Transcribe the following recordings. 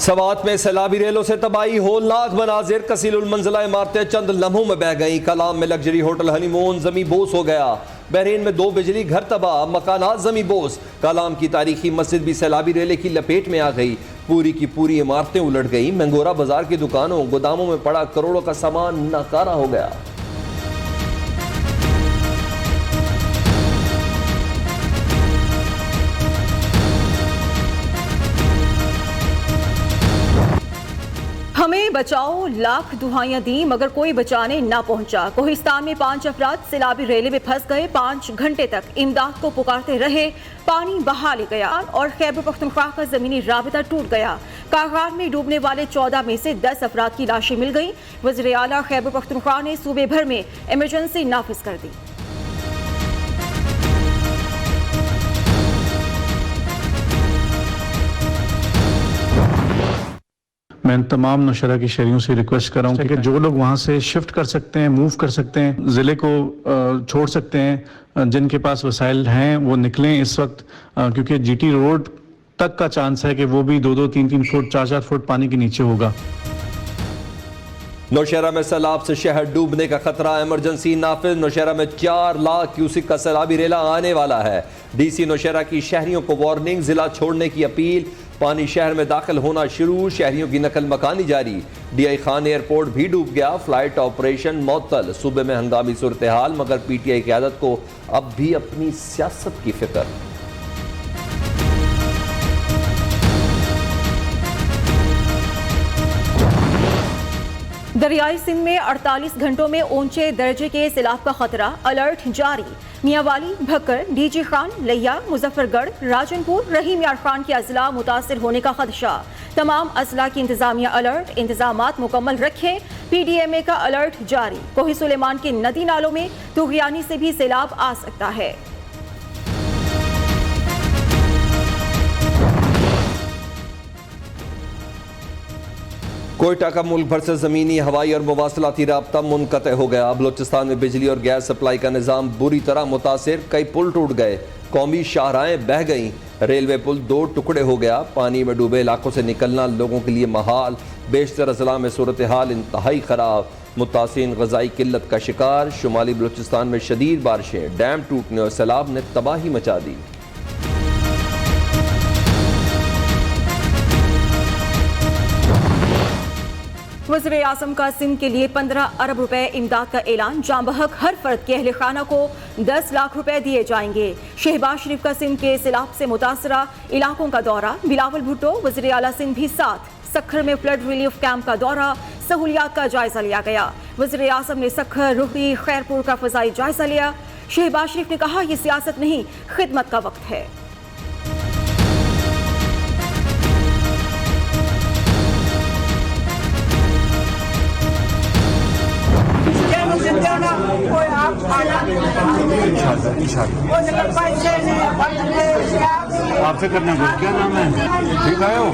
सवात में सैलाबी रेलों से तबाही, होलनाक मनाजिर, कसीलुल मंजिला इमारतें चंद लम्हों में बह गईं। कलाम में लग्जरी होटल हनीमून जमी बोस हो गया। बहरीन में 2 बिजली घर तबाह, मकानात जमी बोस। कलाम की तारीखी मस्जिद भी सैलाबी रेले की लपेट में आ गई। पूरी की पूरी इमारतें उलट गई। मंगोरा बाजार की दुकानों गोदामों में पड़ा करोड़ों का सामान नाकारा हो गया। हमें बचाओ, लाख दुहाइयां दी मगर कोई बचाने ना पहुंचा। कोहिस्तान में 5 अफराद सैलाबी रेले में फंस गए। 5 घंटे तक इमदाद को पुकारते रहे, पानी बहा ले गया और खैबर पख्तूनख्वा का जमीनी राबिता टूट गया। कागार में डूबने वाले 14 में से 10 अफराद की लाशें मिल गई। वज़ीर आला खैबर पख्तूनख्वा ने सूबे भर में इमरजेंसी नाफिज कर दी। मैं तमाम नौशरा की शहरियों से रिक्वेस्ट कर रहा हूँ कि जो लोग वहाँ से शिफ्ट कर सकते हैं, मूव कर सकते हैं, ज़िले को छोड़ सकते हैं, जिनके पास वसाइल हैं वो निकलें इस वक्त, क्योंकि जीटी रोड तक का चांस है कि वो भी 2-2, 3-3 फुट, 4-4 फुट पानी के नीचे होगा। नौशहरा में सैलाब से शहर डूबने का खतरा, इमरजेंसी नाफिज। नौशहरा में 4 लाख क्यूसिक का सैलाबी रेला आने वाला है। डीसी नौशहरा की शहरियों को वार्निंग, जिला छोड़ने की अपील। पानी शहर में दाखिल होना शुरू, शहरियों की नकल मकानी जारी। डीआई खान एयरपोर्ट भी डूब गया, फ्लाइट ऑपरेशन मुअत्तल। सूबे में हंगामी सूरत हाल, मगर पीटीआई क़यादत को अब भी अपनी सियासत की फिक्र। दरियाई सिंध में 48 घंटों में ऊंचे दर्जे के सैलाब का खतरा, अलर्ट जारी। मियांवाली, भक्कर, डीजी खान, लिया, मुजफ्फरगढ़, राजनपुर, रहीम यार खान के अजला मुतासिर होने का खदशा। तमाम अजला की इंतजामिया अलर्ट, इंतजामात मुकम्मल रखें। पीडीएमए का अलर्ट जारी। कोही सुलेमान के नदी नालों में तुगयानी से भी सैलाब आ सकता है। कोयटा का मुल्क भर से ज़मीनी, हवाई और मुवासलाती राब्ता मुनक़ते हो गया। बलोचिस्तान में बिजली और गैस सप्लाई का निज़ाम बुरी तरह मुतासिर, कई पुल टूट गए, कौमी शाहराहें बह गईं, रेलवे पुल 2 टुकड़े हो गया। पानी में डूबे इलाकों से निकलना लोगों के लिए महाल। बेशतर अजला में सूरत हाल इंतहाई ख़राब, मुतासिरीन ग़ज़ाई किल्लत का शिकार। शुमाली बलोचिस्तान में शदीद बारिशें, डैम टूटने और सैलाब ने तबाही मचा दी। वज़ीर आज़म का सिंध के लिए 15 अरब रुपए इमदाद का ऐलान। जांबहक हर फर्द के अहले खाना को 10 लाख रुपए दिए जाएंगे। शहबाज शरीफ का सिंध के सैलाब से मुतासरा इलाकों का दौरा। बिलावल भुट्टो, वज़ीर आला सिंध भी साथ। सखर में फ्लड रिलीफ कैंप का दौरा, सहूलियात का जायजा लिया गया। वज़ीर आज़म ने सखर, रुहरी, खैरपुर का फ़ज़ाई जायजा लिया। शहबाज शरीफ ने कहा, यह सियासत नहीं, खिदमत का वक्त है। आपसे करने को क्या नाम है? ठीक आयो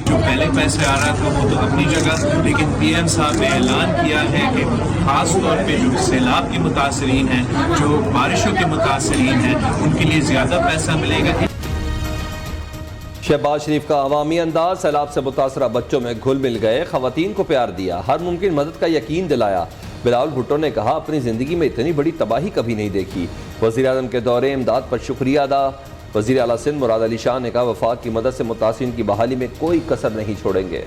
जो पहले पैसे आ रहा था वो तो अपनी जगह, लेकिन पीएम साहब ने ऐलान किया है कि खास तौर पे जो सैलाब के मुतासरीन हैं, जो बारिशों के मुतासरीन हैं, उनके लिए ज्यादा पैसा मिलेगा। शहबाज शरीफ का अवामी अंदाज, सैलाब से मुतासरा बच्चों में घुल मिल गए, खवातीन को प्यार दिया, हर मुमकिन मदद का यकीन दिलाया। बिलावल भुट्टो ने कहा, अपनी ज़िंदगी में इतनी बड़ी तबाही कभी नहीं देखी। वज़ीर आज़म के दौरे इमदाद पर शुक्रिया अदा। वज़ीर आला सिंध मुराद अली शाह ने कहा, वफाक की मदद से मुतासिरीन की बहाली में कोई कसर नहीं छोड़ेंगे।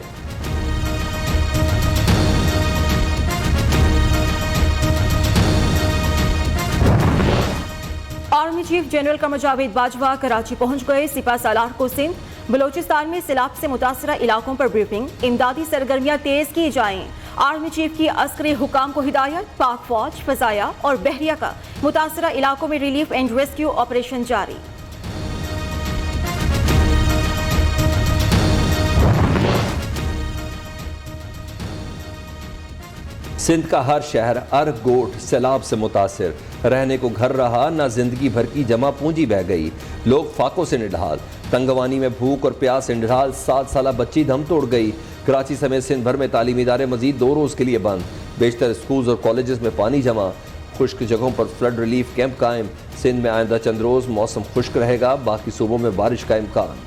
Army chief general Qamar Javed Bajwa Karachi पहुंच गए। सिपा सालार को सिंध, बलोचिस्तान में सैलाब से मुतासरा इलाकों पर ब्रीफिंग। इमदादी सरगर्मियां तेज की जाएं। आर्मी चीफ की अस्करी हुकाम को हिदायत। पाक फौज, फजाया और बहरिया का मुतासरा इलाकों में रिलीफ एंड रेस्क्यू ऑपरेशन जारी। सिंध का हर शहर, हर गोट सैलाब से मुतासिर। रहने को घर रहा ना, जिंदगी भर की जमा पूंजी बह गई। लोग फाकों से निढाल, तंगवानी में भूख और प्यास से निढाल। 7 साला बच्ची दम तोड़ गई। कराची समेत सिंध भर में तालीमी इदारे मजीद 2 रोज़ के लिए बंद। बेशतर स्कूल्स और कॉलेजेस में पानी जमा। खुश्क जगहों पर फ्लड रिलीफ कैंप कायम। सिंध में आइंदा चंद रोज मौसम खुश्क रहेगा, बाकी सूबों में बारिश का इम्कान।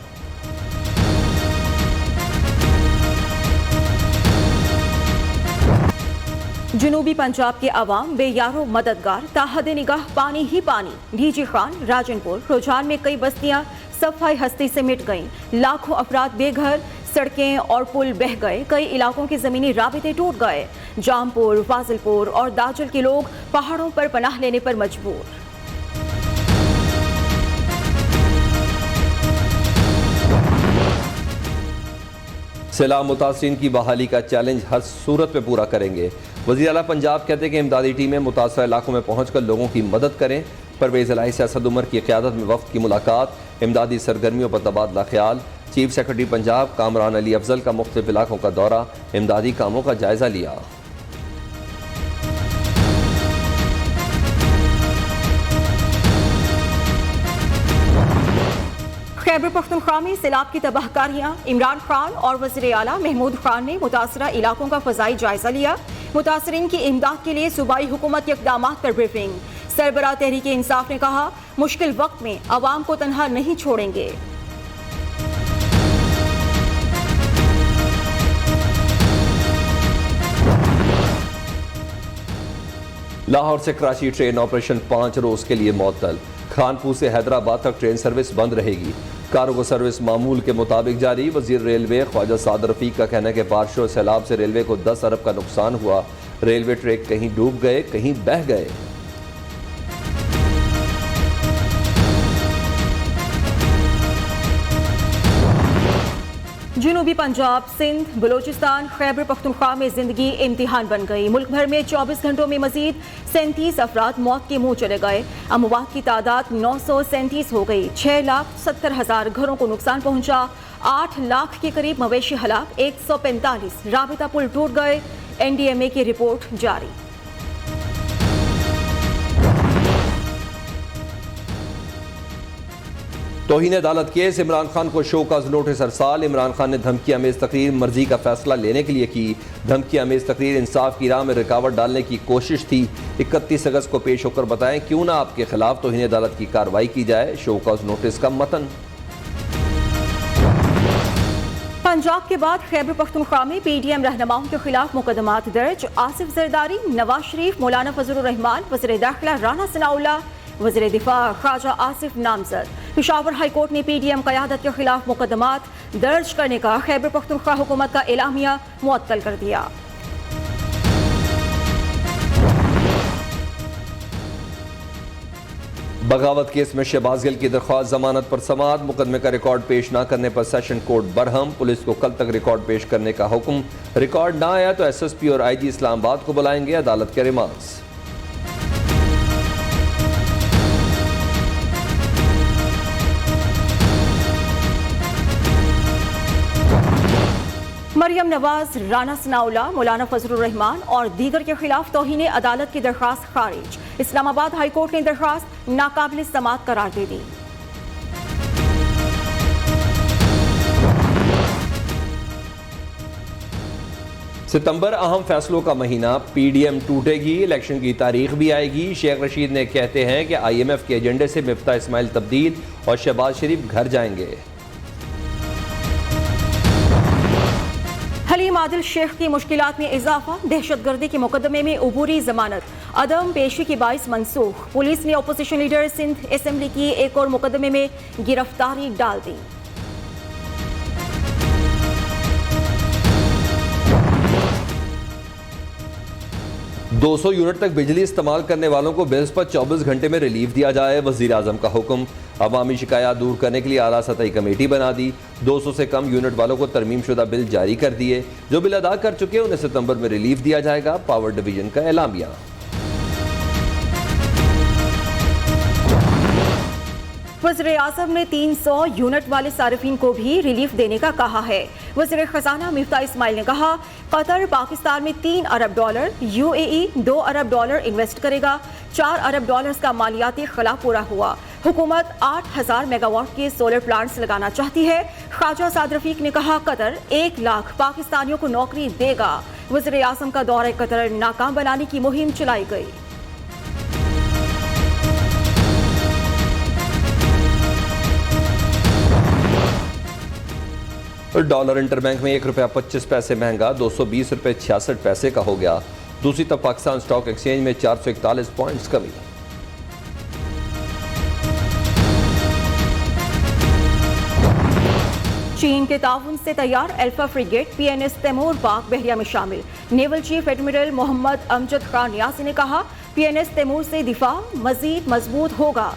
जनूबी पंजाब के अवाम बेयारो मददगार, ताहद निगाह पानी ही पानी। डीजी खान, राजनपुर, रुझान में कई बस्तियां सफाई हस्ती से मिट गईं। लाखों अफराद बेघर, सड़कें और पुल बह गए। कई इलाकों के जमीनी राबिते टूट गए। जामपुर, फाजिलपुर और दाजल के लोग पहाड़ों पर पनाह लेने पर मजबूर। सैलाब मुतासिरीन की बहाली का चैलेंज हर सूरत में पूरा करेंगे। वज़ीर आला पंजाब कहते हैं कि इमदादी टीमें मुतासरा इलाकों में पहुंचकर लोगों की मदद करें। परवेज़ इलाही असद उमर की क़यादत में वफ़द की मुलाकात, इमदादी सरगर्मियों पर तबादला ख्याल। चीफ सेक्रेटरी पंजाब कामरान अली अफजल का मुख्तलिफ इलाकों का दौरा, इमदादी कामों का जायजा लिया। खैबर पख्तूनख्वा में सैलाब की तबाहकारियां। इमरान खान और वज़ीर आला महमूद खान ने मुतासरा इलाकों का फ़ज़ाई जायजा लिया। मुतासरीन की इमदाद के लिए सूबाई हुकूमत के इक़दामात पर ब्रीफिंग। सरबराह तहरीक इंसाफ ने कहा, मुश्किल वक्त में अवाम को तनहा नहीं छोड़ेंगे। लाहौर से कराची ट्रेन ऑपरेशन 5 रोज के लिए मुअत्तल। खानपुर से हैदराबाद तक ट्रेन सर्विस बंद रहेगी। कार्गो सर्विस मामूल के मुताबिक जारी। वजीर रेलवे ख्वाजा साद रफीक का कहना है कि बारिश और सैलाब से रेलवे को 10 अरब का नुकसान हुआ। रेलवे ट्रैक कहीं डूब गए, कहीं बह गए। जनूबी पंजाब, सिंध, बलोचिस्तान, खैबर पख्तूनख्वा में जिंदगी इम्तिहान बन गई। मुल्क भर में 24 घंटों में मजीद 37 अफराद मौत के मुंह चले गए। अमवात की तादाद 937 हो गई। 6,70,000 घरों को नुकसान पहुंचा। 8 लाख के करीब मवेशी हलाक। 145 राबिता पुल टूट गए। NDMA की रिपोर्ट जारी। तौहीन अदालत केस, इमरान खान को शोकाज नोटिस अरसाल। इमरान खान ने धमकी अमेज तकरीर मर्जी का फैसला लेने के लिए की। धमकी अमेज तकरीर इंसाफ की राह में रुकावट डालने की कोशिश थी। 31 अगस्त को पेश होकर बताएं क्यों ना आपके खिलाफ तौहीन अदालत की कार्रवाई की जाए। शोकाज नोटिस का मतन। पंजाब के बाद खैबर पख्तूनख्वा में PDM रहनुमाओं के खिलाफ मुकदमात दर्ज। आसिफ जरदारी, नवाज शरीफ, मौलाना फजलुर रहमान, वज़ीर दाखिला राना सनाउल्लाह, वज़ीर दिफा ख्वाजा आसिफ नामजद। पेशावर हाई कोर्ट ने PDM क़यादत के खिलाफ मुकदमात दर्ज करने का खैबर पख्तूनख्वा हुकूमत का एलामिया मुअत्तल कर दिया। बगावत केस में शहबाज गिल की दरख्वास्त जमानत पर समाअत। मुकदमे का रिकॉर्ड पेश न करने पर सेशन कोर्ट बरहम। पुलिस को कल तक रिकॉर्ड पेश करने का हुक्म। रिकॉर्ड ना आया तो SSP और IG इस्लामाबाद को बुलाएंगे। अदालत के रिमांड्स। मरियम नवाज, राना सनाउल्लाह, मौलाना फजलुर रहमान और दीगर के खिलाफ तौहीन अदालत की दरख्वास्त खारिज। इस्लामाबाद हाई कोर्ट ने दरख्वास्त नाकाबिल समाअत करार दे दी। सितंबर अहम फैसलों का महीना। PDM टूटेगी, इलेक्शन की तारीख भी आएगी। शेख रशीद ने कहते हैं कि IMF के एजेंडे से मिफ्ता इस्माइल तब्दील और शहबाज शरीफ घर जाएंगे। हलीम आदिल शेख की मुश्किलात में इजाफा। दहशतगर्दी के मुकदमे में अबूरी जमानत अदम पेशी के बाइस मनसूख। पुलिस ने अपोजिशन लीडर सिंध असेंबली की एक और मुकदमे में गिरफ्तारी डाल दी। दो 200 यूनिट तक बिजली इस्तेमाल करने वालों को बिल्स पर 24 घंटे में रिलीफ दिया जाए। वज़ीर आज़म का हुक्म। अवामी शिकायत दूर करने के लिए आला सतही कमेटी बना दी। 200 से कम यूनिट वालों को तरमीम शुदा बिल जारी कर दिए। जो बिल अदा कर चुके उन्हें सितंबर में रिलीफ दिया जाएगा। पावर डिवीजन का एलामिया। वज़ीर आज़म ने 300 यूनिट वाले सारिफीन को भी रिलीफ देने का कहा है। वज़ीर खजाना मिफ्ता इस्माइल ने कहा, कतर पाकिस्तान में $3 अरब, UAE $2 अरब इन्वेस्ट करेगा। $4 अरब का मालियाती खला पूरा हुआ। हुकूमत 8,000 मेगावाट के सोलर प्लांट्स लगाना चाहती है। ख्वाजा साद रफीक ने कहा, कतर 1 लाख पाकिस्तानियों को नौकरी देगा। वज़ीर आज़म का दौरा कतर नाकाम बनाने की मुहिम चलाई गई। डॉलर इंटरबैंक में ₹1.25 महंगा 220.66 का हो गया। दूसरी तरफ पाकिस्तान स्टॉक एक्सचेंज में 441 पॉइंट्स कमी। चीन के ताउन से तैयार अल्फा फ्रिगेट PNS तैमूर पाक बहरिया में शामिल। Naval chief admiral Mohammad Amjad Khan Niazi ने कहा, PNS तैमूर से दिफा मजीद मजबूत होगा।